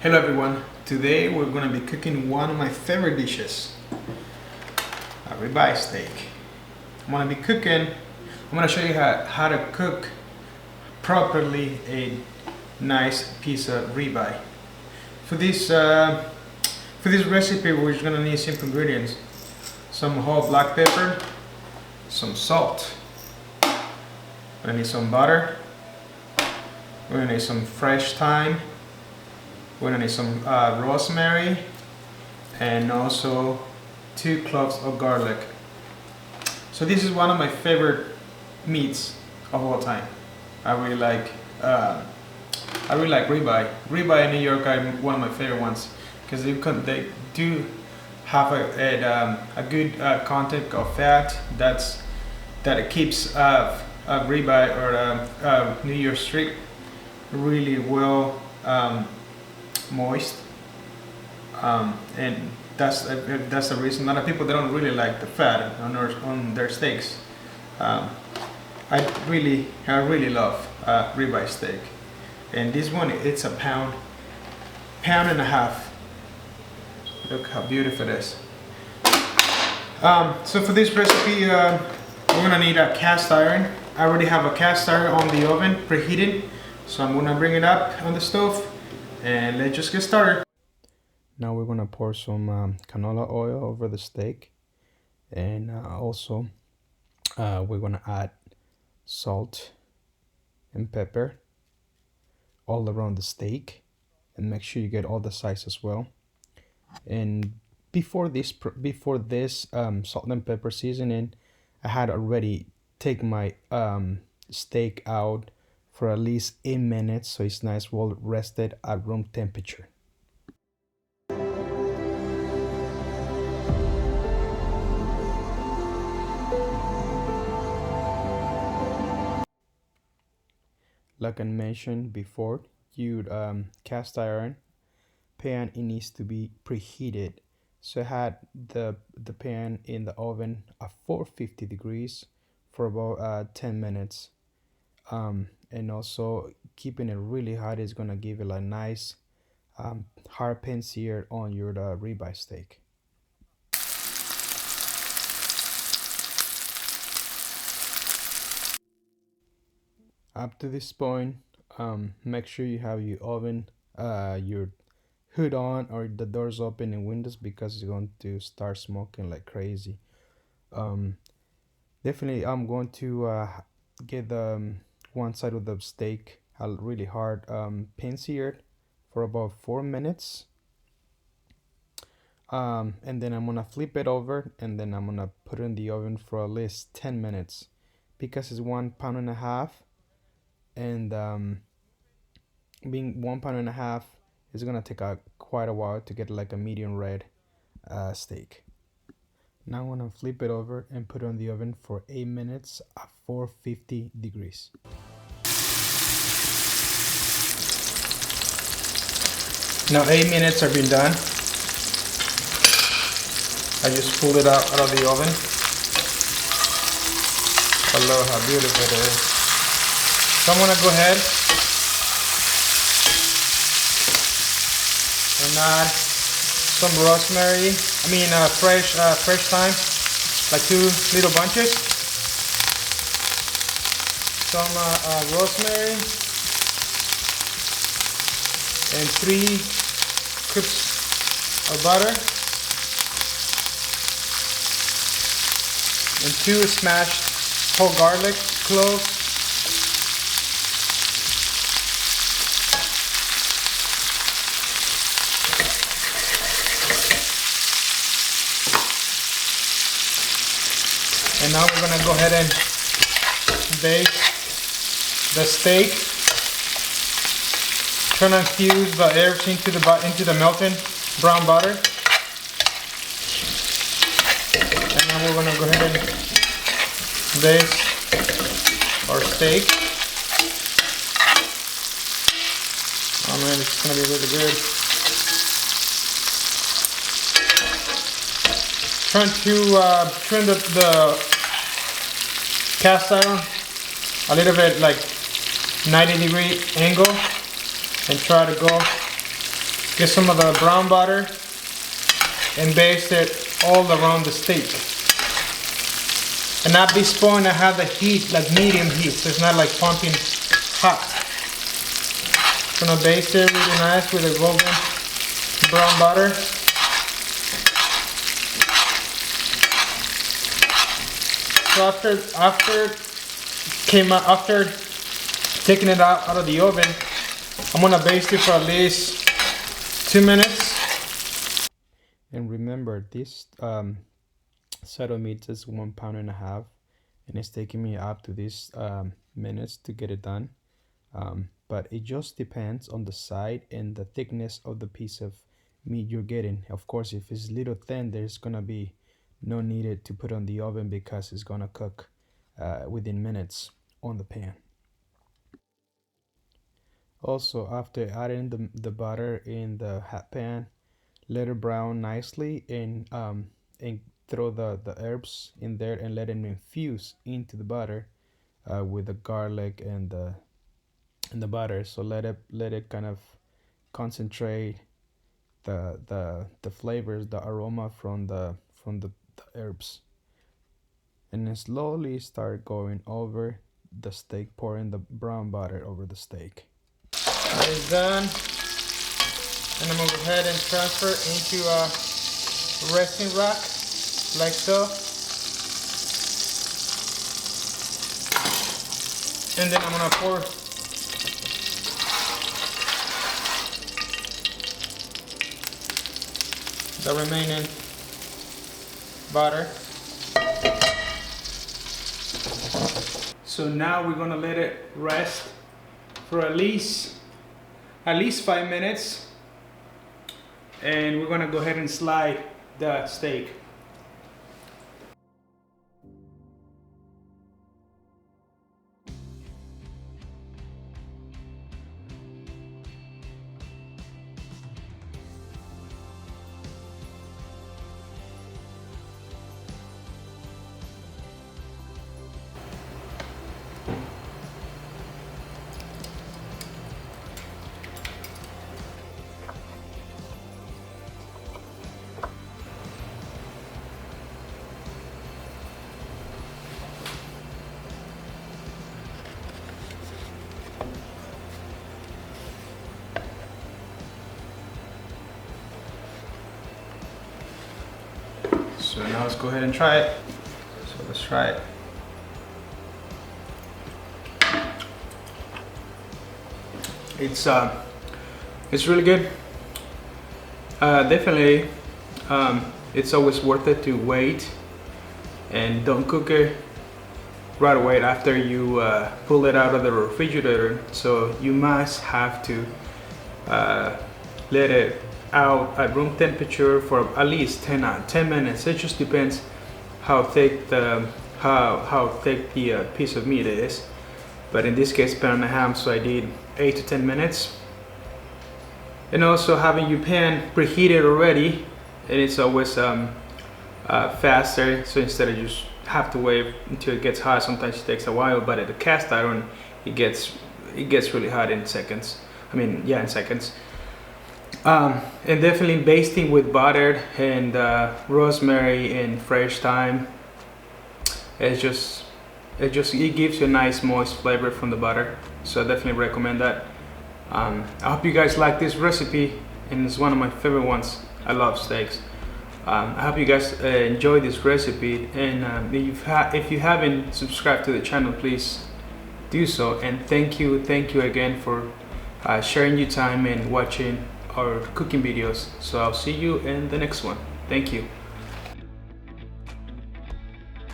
Hello everyone, today we're going to be cooking one of my favorite dishes, a ribeye steak. I'm going to show you how to cook properly a nice piece of ribeye. For this recipe we're just going to need simple ingredients: some whole black pepper, some salt, we're going to need some butter, we're going to need some fresh thyme, we're going to need some rosemary, and also 2 cloves of garlic. So this is one of my favorite meats of all time. I really like ribeye. Ribeye in New York are one of my favorite ones because they do have a good content of fat that it keeps ribeye or New York strip really well moist, and that's the reason a lot of people, they don't really like the fat on their steaks. I really love ribeye steak, and this one, it's a pound and a half. Look how beautiful it is. So for this recipe, we're gonna need a cast iron. I already have a cast iron on the oven preheated, so I'm gonna bring it up on the stove and let's just get started. Now we're gonna pour some canola oil over the steak, and also we're gonna add salt and pepper all around the steak, and make sure you get all the sides as well. And before this salt and pepper seasoning, I had already taken my steak out for at least 8 minutes, so it's nice, well rested at room temperature. Like I mentioned before, you'd cast iron pan, it needs to be preheated. So I had the pan in the oven at 450 degrees for about 10 minutes. And also keeping it really hot is gonna give it a nice hard pan sear on your ribeye steak. Up to this point, make sure you have your oven, your hood on or the doors open and windows, because it's going to start smoking like crazy. Definitely I'm going to get the one side of the steak really hard pan seared for about 4 minutes, and then I'm gonna flip it over, and then I'm gonna put it in the oven for at least 10 minutes because it's 1.5 pounds, and being 1.5 pounds is gonna take quite a while to get like a medium red steak. Now I'm gonna flip it over and put it on the oven for 8 minutes at 450 degrees. Now 8 minutes have been done. I just pulled it out of the oven. I love how beautiful it is. So I'm gonna go ahead and add some rosemary, fresh thyme, like 2 little bunches. Some rosemary and 3 scoops of butter and 2 smashed whole garlic cloves. And now we're gonna go ahead and bake the steak. Trying to infuse the air into the melted brown butter. And now we're gonna go ahead and bake our steak. Oh man, it's gonna be really good. Trying to trim the cast iron a little bit like 90-degree angle and try to go Get some of the brown butter and baste it all around the steak. And at this point I have the heat like medium heat, so it's not like pumping hot. Gonna baste it really nice with the golden brown butter. So after taking it out of the oven, I'm gonna baste it for at least 2 minutes. And remember, this set of meat is 1.5 pounds, and it's taking me up to these minutes to get it done. But it just depends on the size and the thickness of the piece of meat you're getting. Of course, if it's a little thin, there's gonna be no needed to put on the oven because it's gonna cook within minutes on the pan. Also, after adding the butter in the hot pan, let it brown nicely, and throw the herbs in there and let it infuse into the butter with the garlic and the butter. So let it kind of concentrate the flavors, the aroma from the herbs, and then slowly start going over the steak, pouring the brown butter over the steak. It's done, and I'm gonna go ahead and transfer into a resting rack like so, and then I'm gonna pour the remaining butter. So now we're gonna let it rest for at least 5 minutes, and we're gonna go ahead and slide the steak. So now let's go ahead and try it. So let's try it. It's really good. Definitely, it's always worth it to wait and don't cook it right away after you pull it out of the refrigerator. So you must have to let it out at room temperature for at least 10 minutes. It just depends how thick the piece of meat is, but in this case pound and a half, so I did 8 to 10 minutes. And also having your pan preheated already, and it's always faster, so instead of just have to wait until it gets hot, sometimes it takes a while, but at the cast iron it gets really hot in seconds. In seconds. And definitely basting with butter and rosemary and fresh thyme. It gives you a nice moist flavor from the butter. So I definitely recommend that. I hope you guys like this recipe, and it's one of my favorite ones. I love steaks. I hope you guys enjoy this recipe, and if you haven't subscribed to the channel, please do so. And thank you again for sharing your time and watching our cooking videos. So I'll see you in the next one. Thank you.